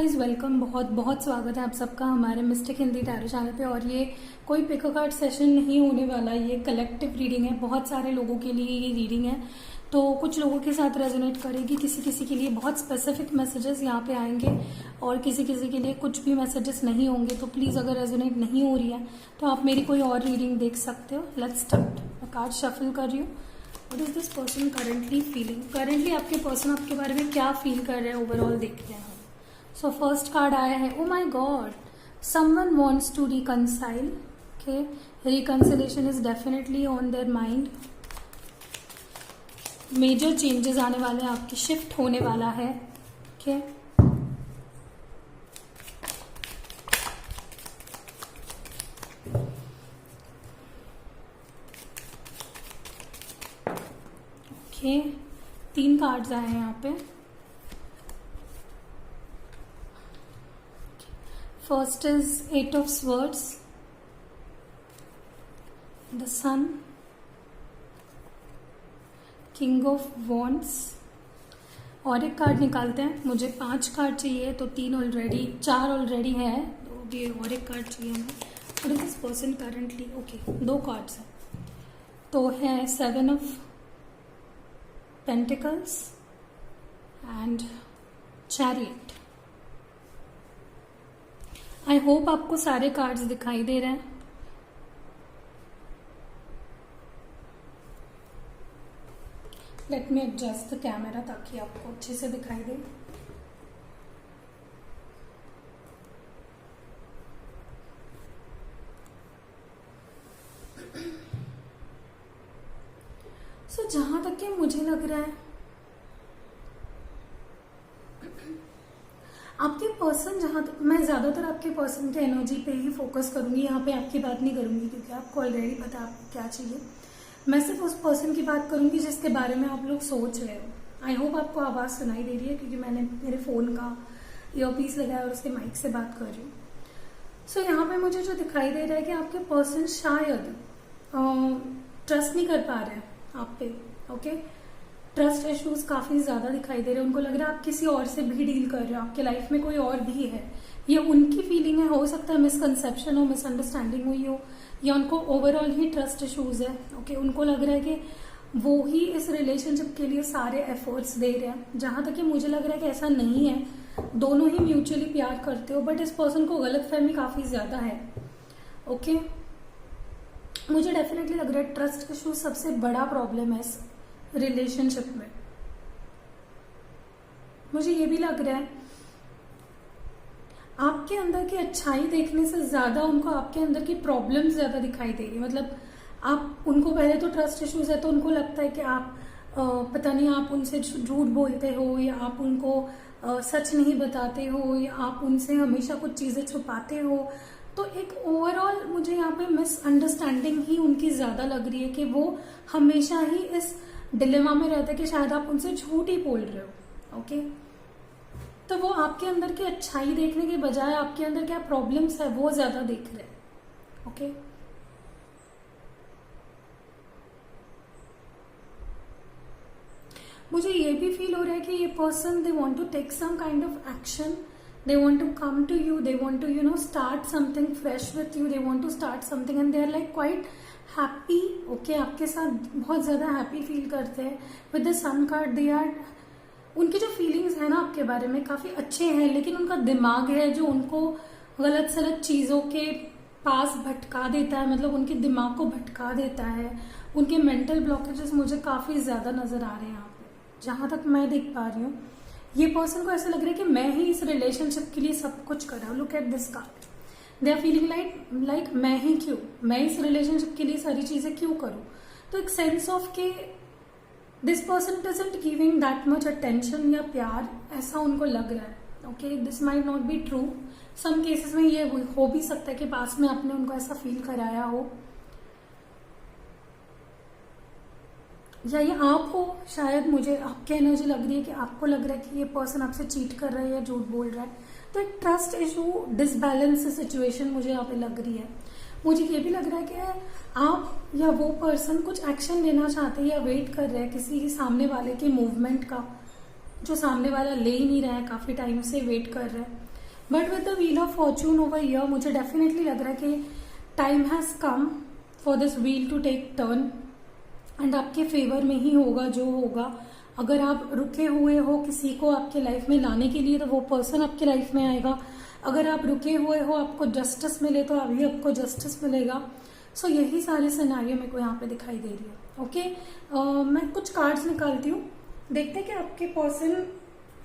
Guys, welcome. बहुत बहुत स्वागत है आप सबका हमारे मिस्टेक हिंदी टैरो चैनल पे। और ये कोई पिक कार्ड सेशन नहीं होने वाला, ये कलेक्टिव रीडिंग है। बहुत सारे लोगों के लिए ये रीडिंग है, तो कुछ लोगों के साथ रेजोनेट करेगी, किसी किसी के लिए बहुत स्पेसिफिक मैसेजेस यहाँ पे आएंगे और किसी किसी के लिए कुछ भी मैसेजेस नहीं होंगे। तो प्लीज़ अगर रेजोनेट नहीं हो रही है तो आप मेरी कोई और रीडिंग देख सकते हो। Let's start. मैं कार्ड शफल कर रही हूँ। What is this person currently feeling? Currently आपके पर्सन आपके बारे में क्या फील कर रहे हैं, ओवरऑल देखते हैं हम। सो फर्स्ट कार्ड आया है, oh my god, someone wants to reconcile. Okay, reconciliation is definitely on their mind. Major changes आने वाले हैं, आपकी शिफ्ट होने वाला है। ओके, ओके, 3 कार्ड्स आए हैं यहाँ पे। First is 8 of Swords, the Sun, King of Wands। और एक कार्ड निकालते हैं। मुझे 5 कार्ड चाहिए, तो 4 ऑलरेडी है, तो भी और एक कार्ड चाहिए हमें। What is this person currently? Okay, 2 cards हैं, तो है 7 of Pentacles and Chariot। I hope आपको सारे कार्ड्स दिखाई दे रहे हैं। Let me adjust the camera ताकि आपको अच्छे से दिखाई दे। सो जहां तक कि मुझे लग रहा है, आपके पर्सन, जहां तक मैं ज्यादातर आपके पर्सन के एनर्जी पे ही फोकस करूंगी, यहाँ पे आपकी बात नहीं करूंगी क्योंकि आपको ऑलरेडी पता है आपको क्या चाहिए। मैं सिर्फ उस पर्सन की बात करूंगी जिसके बारे में आप लोग सोच रहे हो। आई होप आपको आवाज सुनाई दे रही है क्योंकि मैंने मेरे फोन का ईयरपीस लगाया और उसके माइक से बात कर रही हूँ। सो यहाँ पे मुझे जो दिखाई दे रहा है कि आपके पर्सन शायद ट्रस्ट नहीं कर पा रहे हैं आप पे। ओके, ट्रस्ट इश्यूज काफी ज्यादा दिखाई दे रहे हैं। उनको लग रहा है आप किसी और से भी डील कर रहे हो, आपके लाइफ में कोई और भी है। ये उनकी फीलिंग है। हो सकता है मिसकंसेप्शन हो, मिसअंडरस्टैंडिंग हुई हो, या उनको ओवरऑल ही ट्रस्ट इश्यूज है। ओके, उनको लग रहा है कि वो ही इस रिलेशनशिप के लिए सारे एफर्ट्स दे रहे हैं। जहां तक कि मुझे लग रहा है कि ऐसा नहीं है, दोनों ही म्यूचुअली प्यार करते हो, बट इस पर्सन को गलतफहमी काफी ज्यादा है। ओके, मुझे डेफिनेटली लग रहा है ट्रस्ट इश्यूज सबसे बड़ा प्रॉब्लम है इस रिलेशनशिप में। मुझे ये भी लग रहा है आपके अंदर की अच्छाई देखने से ज्यादा उनको आपके अंदर की प्रॉब्लम्स ज्यादा दिखाई दे रही। मतलब आप उनको, पहले तो ट्रस्ट इश्यूज है तो उनको लगता है कि आप पता नहीं, आप उनसे झूठ बोलते हो, या आप उनको सच नहीं बताते हो, या आप उनसे हमेशा कुछ चीजें छुपाते हो। तो एक ओवरऑल मुझे यहाँ पे मिसअंडरस्टैंडिंग ही उनकी ज्यादा लग रही है कि वो हमेशा ही इस डिलेमा में रहता है कि शायद आप उनसे झूठ ही बोल रहे हो। ओके, तो वो आपके अंदर की अच्छाई देखने के बजाय आपके अंदर क्या प्रॉब्लम्स है वो ज्यादा देख रहे हैं। ओके, मुझे ये भी फील हो रहा है कि ये person, they want to take some kind of action, they want to come to you, they want to start something fresh with you, they want to start something and they are like quite happy। okay, आपके साथ बहुत ज्यादा happy feel करते हैं। with the sun card they are, उनकी जो feelings है ना आपके बारे में काफी अच्छे हैं, लेकिन उनका दिमाग है जो उनको गलत सलत चीजों के पास भटका देता है। मतलब उनके दिमाग को भटका देता है। उनके मेंटल ब्लॉकेजेस मुझे काफी ज्यादा नजर आ रहे हैं यहाँ पे, जहां तक मैं देख पा रही हूँ। ये पर्सन को ऐसा लग रहा है कि मैं ही इस रिलेशनशिप के लिए सब कुछ कर रहा हूँ। Look at this card, they are feeling like मैं ही क्यों, मैं इस रिलेशनशिप के लिए सारी चीजें क्यों करूँ। तो एक सेंस ऑफ के this person doesn't giving that much attention या प्यार, ऐसा उनको लग रहा है। Okay, this might not be true. Some cases में ये हो भी सकता है कि पास में आपने उनको ऐसा फील कराया हो, या ये आप हो। शायद मुझे आपकी एनर्जी लग रही है कि आपको लग रहा है कि ये पर्सन आपसे चीट कर रहा है या झूठ बोल रहा है। तो एक ट्रस्ट इशू, डिसबैलेंस सिचुएशन मुझे यहाँ पे लग रही है। मुझे ये भी लग रहा है कि आप या वो पर्सन कुछ एक्शन लेना चाहते हैं या वेट कर रहे हैं किसी सामने वाले के मूवमेंट का, जो सामने वाला ले ही नहीं रहा है, काफी टाइम से वेट कर रहा है। But with the wheel of fortune over here मुझे डेफिनेटली लग रहा है कि time has come for this wheel to take turn and आपके फेवर में ही होगा जो होगा। अगर आप रुके हुए हो किसी को आपके लाइफ में लाने के लिए तो वो पर्सन आपके लाइफ में आएगा। अगर आप रुके हुए हो आपको जस्टिस मिले तो अभी आपको जस्टिस मिलेगा। सो यही सारे सिनेरियो मेरे को यहाँ पे दिखाई दे रही है। ओके, मैं कुछ कार्ड्स निकालती हूँ, देखते हैं कि आपके पर्सन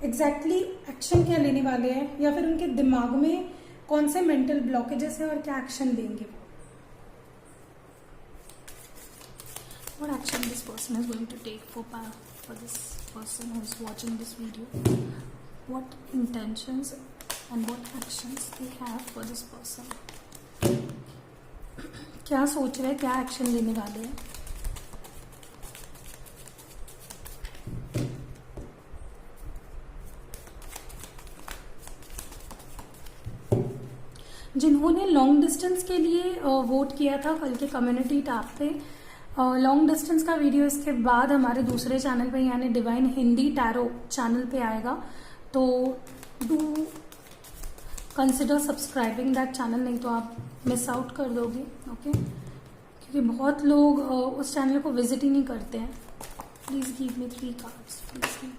एग्जैक्टली एक्शन क्या लेने वाले हैं या फिर उनके दिमाग में कौन से मेंटल ब्लॉकेजेस हैं और क्या एक्शन लेंगे। What action this person is going to take for this person who is watching this video? What intentions and what actions they have for this person? क्या सोच रहे हैं, क्या एक्शन लेने वाले हैं। जिन्होंने लॉन्ग डिस्टेंस के लिए वोट किया था कल के कम्युनिटी टैब पे, लॉन्ग डिस्टेंस का वीडियो इसके बाद हमारे दूसरे चैनल पे यानी डिवाइन हिंदी टैरो चैनल पे आएगा, तो do consider subscribing that channel, नहीं तो आप मिस आउट कर दोगे। ओके, क्योंकि बहुत लोग उस चैनल को विजिट ही नहीं करते हैं। Please give me 3 cards please.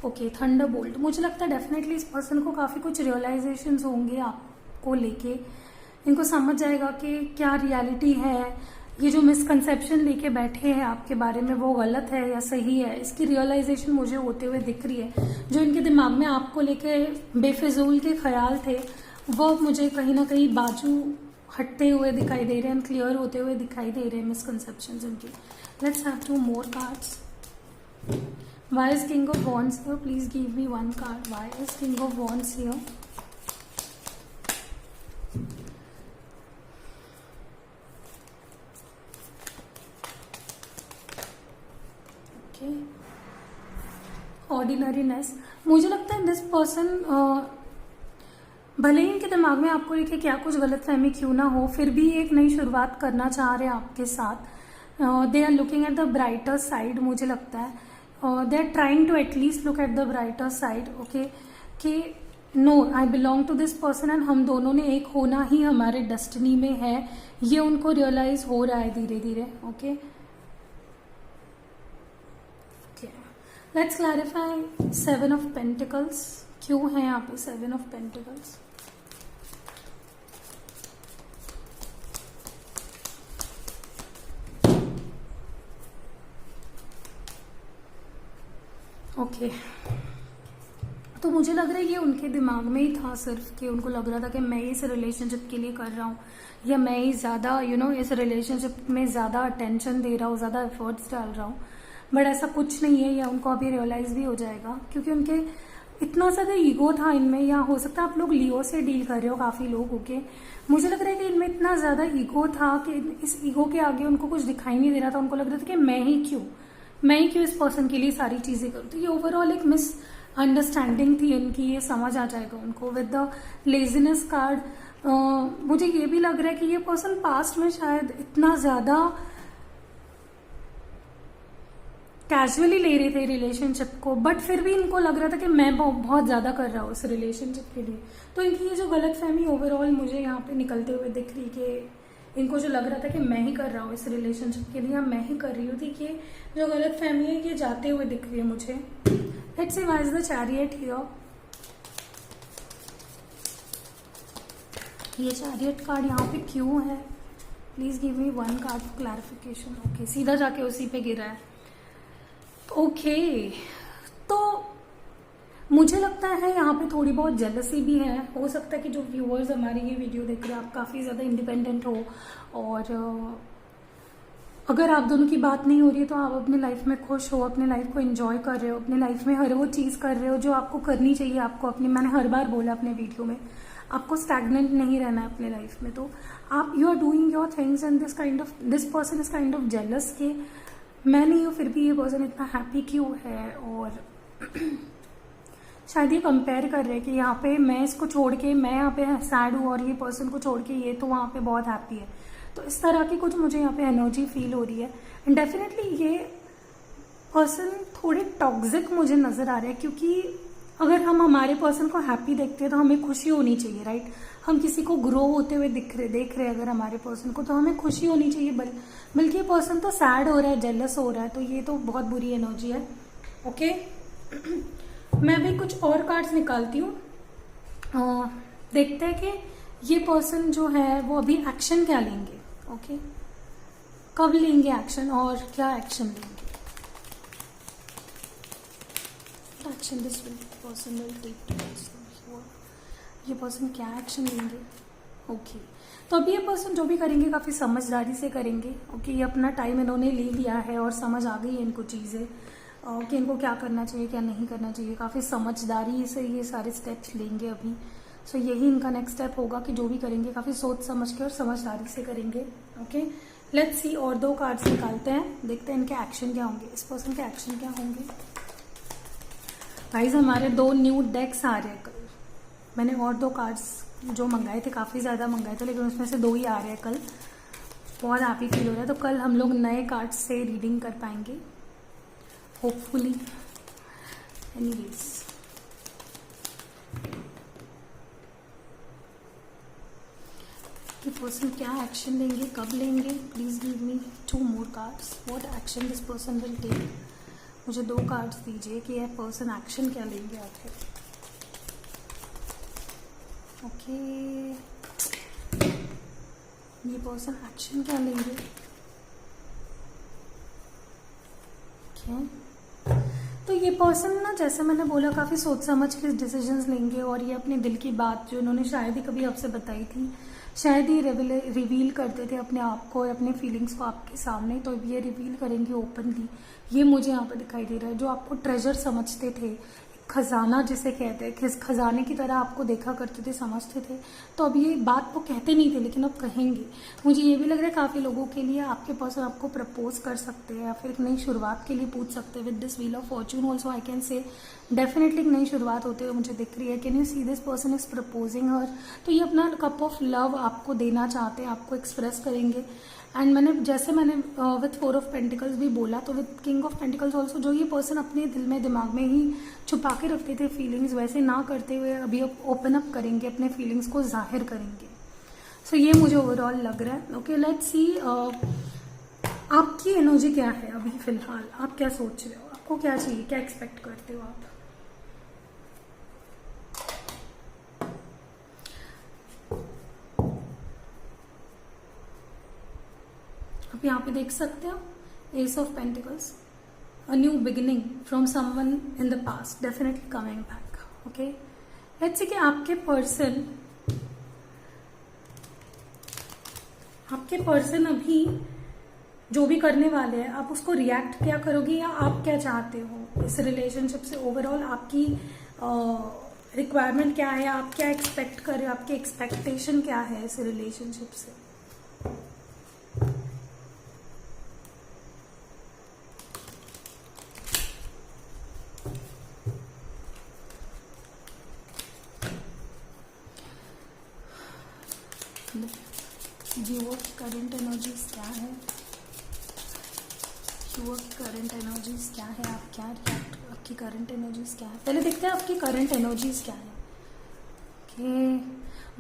Okay, Thunderbolt. मुझे लगता है डेफिनेटली इस पर्सन को काफी कुछ रियलाइजेशंस होंगे आपको लेके। इनको समझ जाएगा कि क्या रियलिटी है, ये जो मिसकंसेप्शन लेके बैठे हैं आपके बारे में वो गलत है या सही है, इसकी रियलाइजेशन मुझे होते हुए दिख रही है। जो इनके दिमाग में आपको लेके बेफिजूल के ख्याल थे वो मुझे कहीं ना कहीं बाजू हटते हुए दिखाई दे रहे हैं, क्लियर होते हुए दिखाई दे रहे हैं मिसकंसेप्शन इनके। Let's have 2 more cards. Why is King of Wands here? Please give me 1 card. Why is King of Wands here? Okay. Ordinariness. मुझे लगता है दिस पर्सन भले ही इनके दिमाग में आपको लेके क्या कुछ गलतफहमी क्यों ना हो, फिर भी एक नई शुरुआत करना चाह रहे हैं आपके साथ। They are looking at the brighter side. मुझे लगता है they are trying to at least look at the brighter side, okay, कि no, I belong to this person and हम दोनों ने एक होना ही हमारे डेस्टिनी में है, ये उनको रियलाइज हो रहा है धीरे धीरे। Okay, let's clarify 7 of Pentacles। क्यों है यहाँ पे 7 of Pentacles? ओके, तो मुझे लग रहा है ये उनके दिमाग में ही था सिर्फ कि उनको लग रहा था कि मैं इस रिलेशनशिप के लिए कर रहा हूँ या मैं ही ज्यादा इस रिलेशनशिप में ज्यादा अटेंशन दे रहा हूँ, ज्यादा एफर्ट्स डाल रहा हूँ। बट ऐसा कुछ नहीं है, या उनको अभी रियलाइज भी हो जाएगा क्योंकि उनके इतना ज्यादा ईगो था इनमें। या हो सकता है आप लोग लियो से डील कर रहे हो काफी लोग। ओके, मुझे लग रहा है कि इनमें इतना ज्यादा ईगो था कि इस ईगो के आगे उनको कुछ दिखाई नहीं दे रहा था। उनको लग रहा था कि मैं ही क्यों इस पर्सन के लिए सारी चीजें करूँ। तो ये ओवरऑल एक मिस अंडरस्टैंडिंग थी इनकी, ये समझ आ जाएगा उनको। विद द लेजीनेस कार्ड मुझे ये भी लग रहा है कि ये पर्सन पास्ट में शायद इतना ज्यादा कैजुअली ले रहे थे रिलेशनशिप को, बट फिर भी इनको लग रहा था कि मैं बहुत ज्यादा कर रहा हूँ इस रिलेशनशिप के लिए। तो इनकी ये जो गलतफहमी ओवरऑल मुझे यहाँ पे निकलते हुए दिख रही कि इनको जो लग रहा था कि मैं ही कर रहा हूँ इस रिलेशनशिप के लिए या मैं ही कर रही हूँ, थी कि जो गलतफहमी है ये जाते हुए दिख रही है मुझे। Let's see why is the chariot here. ये चैरियट कार्ड यहाँ पे क्यों है? Please give me 1 card for clarification. Okay, सीधा जाके उसी पे गिरा है। ओके, तो मुझे लगता है यहाँ पे थोड़ी बहुत जेलसी भी है। हो सकता है कि जो व्यूअर्स हमारी ये वीडियो देख रहे हैं आप काफी ज्यादा इंडिपेंडेंट हो और अगर आप दोनों की बात नहीं हो रही है तो आप अपनी लाइफ में खुश हो, अपनी लाइफ को एंजॉय कर रहे हो, अपनी लाइफ में हर वो चीज कर रहे हो जो आपको करनी चाहिए। आपको अपनी, मैंने हर बार बोला अपने वीडियो में, आपको स्टैग्नेंट नहीं रहना है अपने लाइफ में। तो आप you are doing your things and this person is kind of jealous के मैं नहीं हूँ फिर भी ये पर्सन इतना हैप्पी क्यों है। और शायद ये कंपेयर कर रहे हैं कि यहाँ पे मैं इसको छोड़ के मैं यहाँ पे सैड हूँ और ये पर्सन को छोड़ के ये तो वहाँ पे बहुत हैप्पी है। तो इस तरह की कुछ मुझे यहाँ पे एनर्जी फील हो रही है। एंड डेफिनेटली ये पर्सन थोड़े टॉक्सिक मुझे नजर आ रहे हैं क्योंकि अगर हम हमारे पर्सन को हैप्पी देखते हैं तो हमें खुशी होनी चाहिए, राइट। हम किसी को ग्रो होते हुए देख रहे हैं अगर हमारे पर्सन को, तो हमें खुशी होनी चाहिए। बल्कि ये पर्सन तो सैड हो रहा है, जेलस हो रहा है, तो ये तो बहुत बुरी एनर्जी है। ओके मैं भी कुछ और कार्ड्स निकालती हूँ, देखते हैं कि ये पर्सन जो है वो अभी एक्शन क्या लेंगे। ओके कब लेंगे एक्शन और क्या एक्शन लेंगे। Action this person will take, ये पर्सन क्या एक्शन लेंगे। ओके तो अभी ये पर्सन जो भी करेंगे काफी समझदारी से करेंगे। ओके ये अपना टाइम इन्होंने ले लिया है और समझ आ गई है इनको चीजें कि इनको क्या करना चाहिए क्या नहीं करना चाहिए। काफी समझदारी से ये सारे स्टेप्स लेंगे अभी। सो यही इनका नेक्स्ट स्टेप होगा कि जो भी करेंगे काफी सोच समझ के और समझदारी से करेंगे। ओके लेट्स सी और 2 कार्ड्स निकालते हैं, देखते हैं इनके एक्शन क्या होंगे, इस पर्सन के एक्शन क्या होंगे। गाइस हमारे 2 न्यू डेक्स आ रहे हैं कल। मैंने और 2 कार्ड्स जो मंगाए थे, काफी ज्यादा मंगाए थे, लेकिन उसमें से 2 ही आ रहे हैं कल। बहुत हैप्पी फील हो रहा है। तो कल हम लोग नए कार्ड्स से रीडिंग कर पाएंगे होपफुली। एनीवेज ये पर्सन क्या एक्शन लेंगे, कब लेंगे। Please give me 2 more cards. What action this person will take. मुझे 2 कार्ड्स दीजिए कि यह पर्सन एक्शन क्या लेंगे आखिर। ओके ये पर्सन एक्शन क्या लेंगे। ओके तो ये पर्सन ना, जैसे मैंने बोला, काफी सोच समझ के डिसीजंस लेंगे और ये अपने दिल की बात जो इन्होंने शायद ही कभी आपसे बताई थी, शायद ही रिवील करते थे अपने आप को और अपने फीलिंग्स को आपके सामने, तो ये रिवील करेंगे ओपनली। ये मुझे यहाँ पे दिखाई दे रहा है। जो आपको ट्रेजर समझते थे, खजाना जिसे कहते हैं, खजाने की तरह आपको देखा करते थे, समझते थे, तो अब ये बात वो कहते नहीं थे लेकिन अब कहेंगे। मुझे ये भी लग रहा है काफी लोगों के लिए आपके पर्सन आपको प्रपोज कर सकते हैं या फिर एक नई शुरुआत के लिए पूछ सकते हैं। With this wheel of fortune also I can say definitely एक नई शुरुआत होते हुए मुझे दिख रही है। Can you see this person is proposing her. तो ये अपना कप ऑफ लव आपको देना चाहते हैं, आपको एक्सप्रेस करेंगे। एंड जैसे मैंने विथ 4 ऑफ पेंटिकल्स भी बोला, तो with king of pentacles also जो ये पर्सन अपने दिल में दिमाग में ही छुपा के रखते थे फीलिंग्स, वैसे ना करते हुए अभी ओपन अप करेंगे, अपने फीलिंग्स को जाहिर करेंगे। सो ये मुझे ओवरऑल लग रहा है। ओके लेट्स सी आपकी एनर्जी क्या है अभी फिलहाल, आप क्या सोच रहे हो, आपको क्या चाहिए, क्या एक्सपेक्ट करते हो आप। आप यहाँ पे देख सकते हो S of pentacles, a new beginning from someone in the past definitely coming back. Okay let's see कि आपके पर्सन अभी जो भी करने वाले हैं, आप उसको रिएक्ट क्या करोगे या आप क्या चाहते हो इस रिलेशनशिप से। ओवरऑल आपकी रिक्वायरमेंट क्या है, आप क्या एक्सपेक्ट कर रहे हो, आपकी एक्सपेक्टेशन क्या है इस रिलेशनशिप से। व्यूअर की करंट एनर्जीज क्या है, व्यूअर की करंट एनर्जीज क्या है, आप क्या रिएक्ट, आपकी करंट एनर्जीज क्या है। पहले देखते हैं आपकी करंट एनर्जीज क्या है।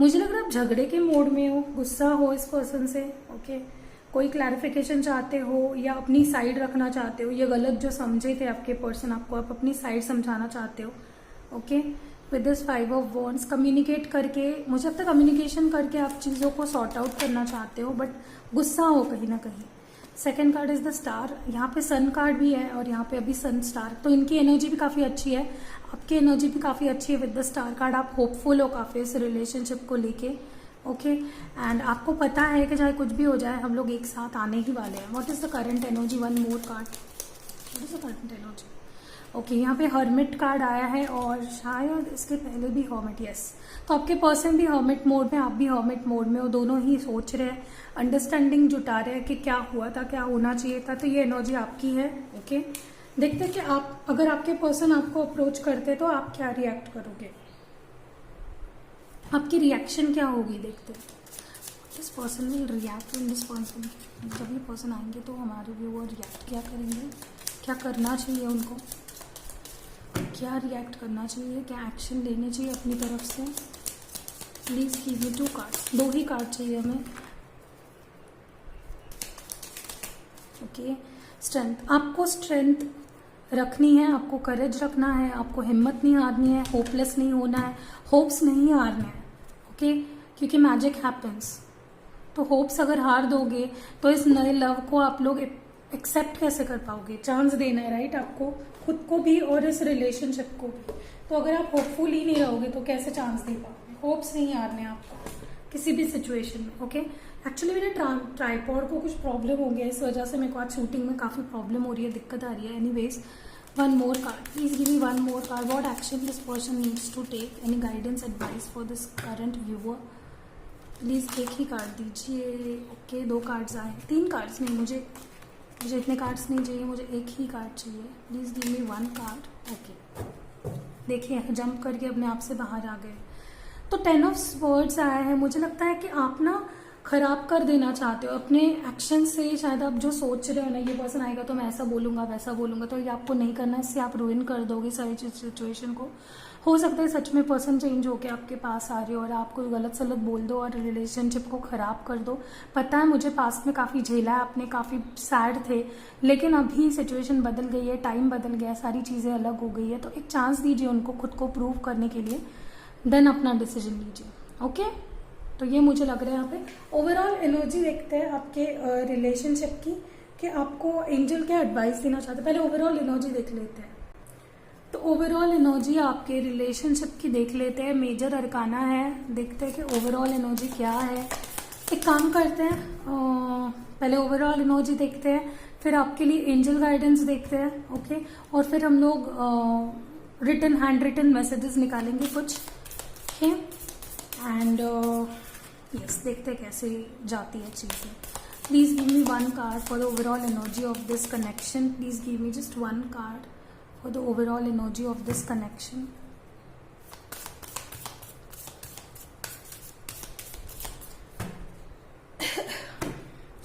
मुझे लग रहा है आप झगड़े के मोड में हो, गुस्सा हो इस पर्सन से। ओके कोई क्लैरिफिकेशन चाहते हो या अपनी साइड रखना चाहते हो, ये गलत जो समझे थे आपके पर्सन आपको, आप अपनी साइड समझाना चाहते हो। Okay with this 5 of wands communicate करके, मुझे अब तक कम्युनिकेशन करके आप चीज़ों को सॉर्ट आउट करना चाहते हो, बट गुस्सा हो कहीं ना कहीं। Second card is the star, यहाँ पे सन कार्ड भी है और यहाँ पे अभी सन स्टार, तो इनकी एनर्जी भी काफ़ी अच्छी है, आपकी एनर्जी भी काफ़ी अच्छी है। विद द स्टार कार्ड आप होपफुल हो काफ़ी इस रिलेशनशिप को लेके। ओके एंड आपको पता है कि चाहे कुछ भी हो जाए हम लोग एक साथ आने ही वाले हैं। What is the current energy, 1 more card, what is the current energy. Okay यहाँ पे हर्मिट कार्ड आया है और शायद इसके पहले भी हर्मिट, यस। तो आपके पर्सन भी हर्मिट मोड में, आप भी हर्मिट मोड में हो, दोनों ही सोच रहे हैं, अंडरस्टैंडिंग जुटा रहे हैं कि क्या हुआ था, क्या होना चाहिए था। तो ये एनर्जी आपकी है। ओके देखते हैं कि आप, अगर आपके पर्सन आपको अप्रोच करते तो आप क्या रिएक्ट करोगे, आपकी रिएक्शन क्या होगी। देखते हैं this person will react in this person. जब ये पर्सन आएंगे तो हमारे व्यूअर रिएक्ट क्या करेंगे, क्या करना चाहिए उनको। क्या रिएक्ट करना चाहिए, क्या एक्शन लेने चाहिए अपनी तरफ से। Please give me 2 cards, 2 he card चाहिए हमें। ओके, स्ट्रेंथ, आपको स्ट्रेंथ रखनी है, आपको करेज रखना है, आपको हिम्मत नहीं हारनी है, होपलेस नहीं होना है, होप्स नहीं हारने हैं। ओके, क्योंकि मैजिक हैपन्स। तो होप्स अगर हार दोगे तो इस नए लव को आप लोग एक्सेप्ट कैसे कर पाओगे। चांस देना है, राइट, आपको खुद को भी और इस रिलेशनशिप को भी। तो अगर आप होपफुल ही नहीं रहोगे तो कैसे चांस दे पाओगे। होप्स नहीं हारने आपको किसी भी सिचुएशन में। ओके, एक्चुअली मेरे ट्राइपॉड को कुछ प्रॉब्लम हो गया, इस वजह से मेरे को आज शूटिंग में काफी प्रॉब्लम हो रही है, दिक्कत आ रही है। Anyways, 1 more card, please give me 1 more card. What action this person needs to take? Any guidance, advice for this current viewer? Please एक ही कार्ड दीजिए। ओके, 2 कार्ड्स आए, 3 कार्ड्स नहीं, मुझे इतने कार्ड्स नहीं चाहिए, मुझे एक ही कार्ड चाहिए। Please give me 1 card. Okay, देखिए जंप करके अपने आप से बाहर आ गए। तो 10 of Swords आया है। मुझे लगता है कि आप ना खराब कर देना चाहते हो अपने एक्शन से। शायद आप जो सोच रहे हो ना, ये पर्सन आएगा तो मैं ऐसा बोलूंगा वैसा बोलूंगा, तो ये आपको नहीं करना है। इससे आप रुइन कर दोगे सारी सिचुएशन को। हो सकता है सच में पर्सन चेंज होके आपके पास आ रहे हो और आप कोई गलत सलत बोल दो और रिलेशनशिप को खराब कर दो। पता है, मुझे पास्ट में काफी झेला है आपने, काफी सैड थे, लेकिन अभी सिचुएशन बदल गई है, टाइम बदल गया है, सारी चीजें अलग हो गई है। तो एक चांस दीजिए उनको खुद को प्रूव करने के लिए, देन अपना डिसीजन लीजिए। ओके, तो ये मुझे लग रहा है यहाँ पे। ओवरऑल एनर्जी देखते हैं आपके रिलेशनशिप की, कि आपको एंजल क्या एडवाइस देना चाहते हैं। पहले ओवरऑल एनर्जी देख लेते हैं। तो ओवरऑल एनर्जी आपके रिलेशनशिप की देख लेते हैं। मेजर अरकाना है, देखते हैं कि ओवरऑल एनर्जी क्या है। एक काम करते हैं, पहले ओवरऑल एनर्जी देखते हैं, फिर आपके लिए एंजल गाइडेंस देखते हैं। ओके, और फिर हम लोग हैंड रिटन मैसेजेस निकालेंगे कुछ। ओके, एंड यस, देखते हैं कैसे जाती है चीजें। Please give me 1 card for the overall energy of this connection. Please give me just 1 card for the overall energy of this connection.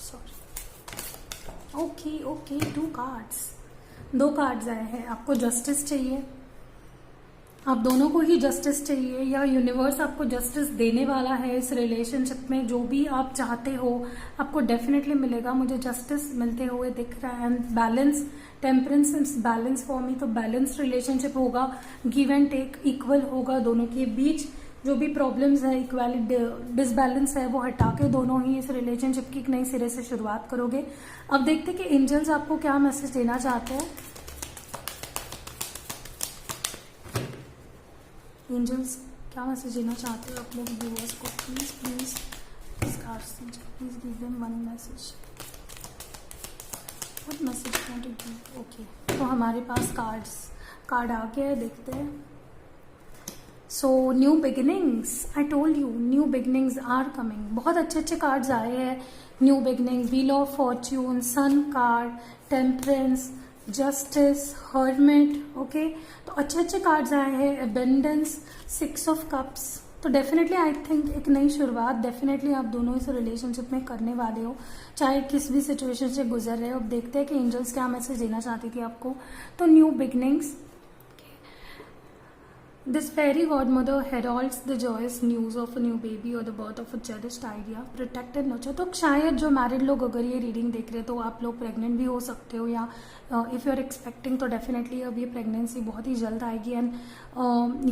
Sorry. Okay, 2 cards. 2 cards आए हैं। आपको जस्टिस चाहिए, आप दोनों को ही जस्टिस चाहिए, या यूनिवर्स आपको जस्टिस देने वाला है इस रिलेशनशिप में। जो भी आप चाहते हो आपको डेफिनेटली मिलेगा। मुझे जस्टिस मिलते हुए दिख रहा है, and balance, temperance and balance for me. तो बैलेंस रिलेशनशिप होगा, गिव एंड टेक इक्वल होगा दोनों के बीच। जो भी प्रॉब्लम्स है, इक्वालिटी डिसबैलेंस है, वो हटा के दोनों ही इस रिलेशनशिप की एक नई सिरे से शुरुआत करोगे। अब देखते हैं कि एंजल्स आपको क्या मैसेज देना चाहते हैं। एंजल्स क्या मैसेज देना चाहते हो आप लोग व्यूअर्स को। Please please give them 1 message. What message want to give. Okay, तो हमारे पास कार्ड आ गया है, देखते हैं। So new beginnings, I told you new beginnings are coming. बहुत अच्छे कार्ड्स आए हैं। New beginnings, wheel of fortune, sun card, temperance, justice, hermit. Okay, तो अच्छे कार्ड्स आए हैं। Abundance, 6 of cups. तो डेफिनेटली आई थिंक एक नई शुरुआत डेफिनेटली आप दोनों इस रिलेशनशिप में करने वाले हो, चाहे किस भी सिचुएशन से गुजर रहे हो। अब देखते हैं कि एंजल्स क्या मैसेज देना चाहती थी आपको। तो new beginnings, This fairy godmother heralds the joyous news of a new baby or the birth of a cherished idea. Protect and nurture. तो शायद जो मैरिड लोग अगर ये रीडिंग देख रहे हैं तो आप लोग प्रेग्नेंट भी हो सकते हो, या इफ़ यू आर एक्सपेक्टिंग तो डेफिनेटली अब ये प्रेगनेंसी बहुत ही जल्द आएगी। एंड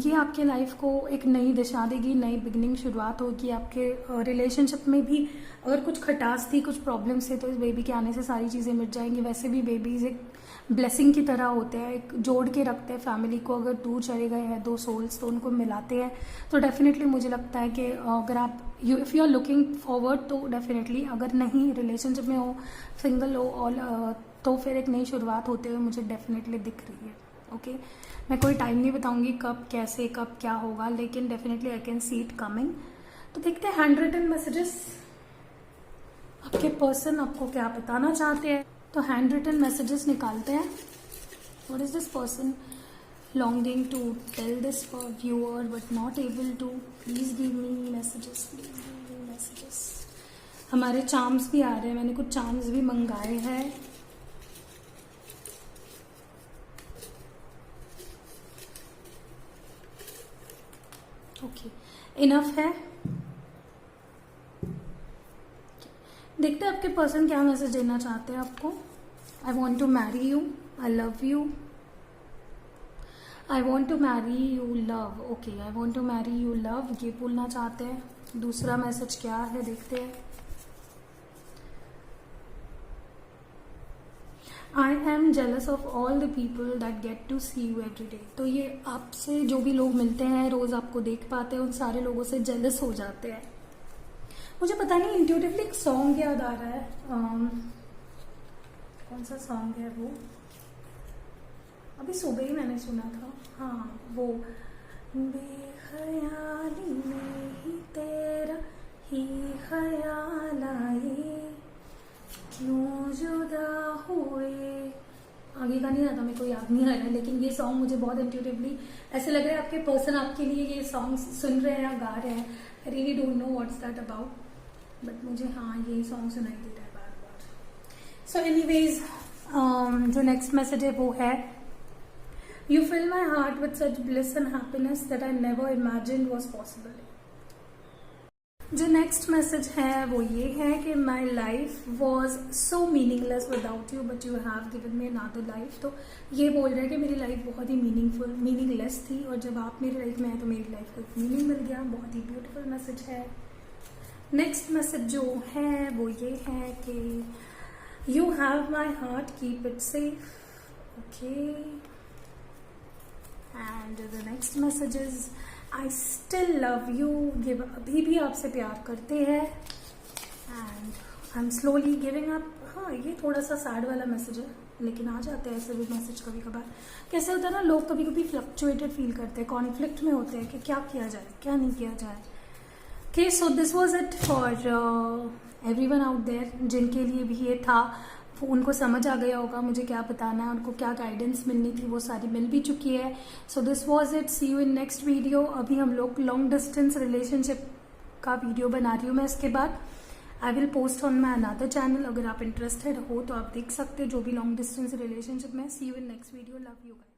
ये आपके लाइफ को एक नई दिशा देगी, नई बिगनिंग शुरुआत होगी। आपके रिलेशनशिप में भी अगर कुछ खटास थी, कुछ प्रॉब्लम्स थे, तो इस बेबी के आने से सारी चीज़ें मिट जाएंगी। वैसे भी बेबीज एक ब्लेसिंग की तरह होते हैं, एक जोड़ के रखते हैं फैमिली को। अगर दूर चले गए हैं 2 सोल्स तो उनको मिलाते हैं। तो डेफिनेटली मुझे लगता है कि अगर आप if you are looking forward तो डेफिनेटली, अगर नहीं रिलेशनशिप में हो, सिंगल हो, और तो फिर एक नई शुरुआत होते हुए मुझे डेफिनेटली दिख रही है। ओके, मैं कोई टाइम नहीं बताऊंगी कब, कैसे, कब क्या होगा, लेकिन definitely I can see it coming. तो देखते हैं हैंड रिटन मैसेजेस आपके पर्सन आपको क्या बताना चाहते हैं। तो हैंड रिटन मैसेजेस निकालते हैं। What is this person longing to tell this for viewer but not able to? Please give me messages, please give me messages. हमारे चार्म्स भी आ रहे हैं, मैंने कुछ चार्म्स भी मंगाए हैं। ओके, इनफ है। देखते हैं आपके पर्सन क्या मैसेज देना चाहते हैं आपको। I want to marry you, I love you, I want to marry you love. Okay, I want to marry you love, ये बोलना चाहते हैं। दूसरा मैसेज क्या है देखते हैं। I am jealous of all the people that get to see you every day. तो ये आपसे जो भी लोग मिलते हैं, रोज आपको देख पाते हैं, उन सारे लोगों से जेलस हो जाते हैं। मुझे पता नहीं, इंट्यूटिवली एक सॉन्ग याद आ रहा है। कौन सा सॉन्ग है वो? अभी सुबह ही मैंने सुना था। हाँ, वो बेख्याली में ही तेरा ही ख्याल आए, क्यों जुदा हुए। आगे का नहीं आता, मेरे को याद नहीं आ रहा है, लेकिन ये सॉन्ग मुझे बहुत इंट्यूटिवली ऐसे लग रहा है आपके पर्सन आपके लिए ये सॉन्ग सुन रहे हैं या गा रहे हैं। I really don't know what's that about, but मुझे हाँ ये सॉन्ग सुनाई दे रहा है बार बार। सो एनीवेज, जो नेक्स्ट मैसेज है वो है, you fill my heart with such bliss and happiness that I never imagined was possible. जो नेक्स्ट मैसेज है वो ये है कि my life was so meaningless without you but you have given me another life. तो ये बोल रहे हैं कि मेरी लाइफ बहुत ही मीनिंगलेस थी और जब आप मेरी लाइफ में आए तो मेरी लाइफ को एक मीनिंग मिल गया। बहुत ही ब्यूटीफुल मैसेज है। नेक्स्ट मैसेज जो है वो ये है कि you have my heart, keep it safe. Okay, and the next message is I still love you, ये अभी भी आपसे प्यार करते हैं and I am slowly giving up. हाँ, ये थोड़ा सा सैड वाला मैसेज है, लेकिन आ जाते हैं ऐसे भी मैसेज कभी कभार। कैसे होता है ना, लोग कभी कभी फ्लक्चुएटेड फील करते हैं, कॉन्फ्लिक्ट में होते हैं कि क्या किया जाए क्या नहीं किया जाए। Okay, so this was it for everyone out there. जिनके लिए भी ये था वो उनको समझ आ गया होगा मुझे क्या बताना है, उनको क्या गाइडेंस मिलनी थी वो सारी मिल भी चुकी है। So this was it, see you in next video. अभी हम लोग लॉन्ग डिस्टेंस रिलेशनशिप का वीडियो बना रही हूँ मैं। इसके बाद I will post on my another channel, अगर आप इंटरेस्टेड हो तो आप देख सकते हो जो भी लॉन्ग डिस्टेंस रिलेशनशिप में। See you in next video, love you guys.